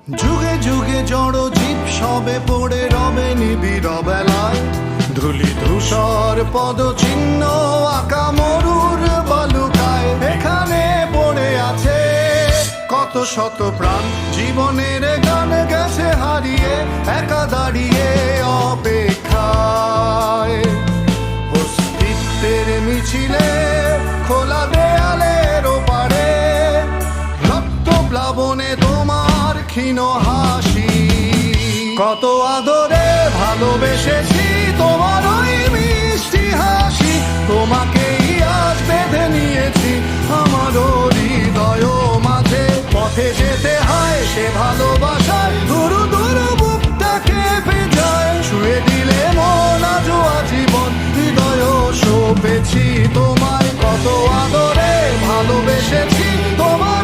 যুগে যুগে জড় জীব সবে পড়ে রবে নিবিড় বেলায়, ধুলি ধূসর পদচিহ্ন আঁকা মরুর বালুকায়। এখানে পড়ে আছে কত শত প্রাণ, জীবনের গান গেছে হারিয়ে, একা দাঁড়িয়ে অপেক্ষায়। অস্তিত্বের মিছিলে খোলা দেয়ালের ওপারে, রক্ত প্লাবনে তোমার ক্ষীণ হাসি। কত আদরে ভালোবেসেছি তোমার ওই মিষ্টি হাসি, তোমাকেই আজ বেঁধে নিয়েছি আমার হৃদয় মাঝে। পথে যেতে হয় সে ভালোবাসায়, দুরু দুরু বুকটা কেঁপে যায়। ছুঁয়ে দিলে মন আজও আজীবন, হৃদয় সঁপেছি তোমায়। কত আদরে ভালোবেসেছি তোমার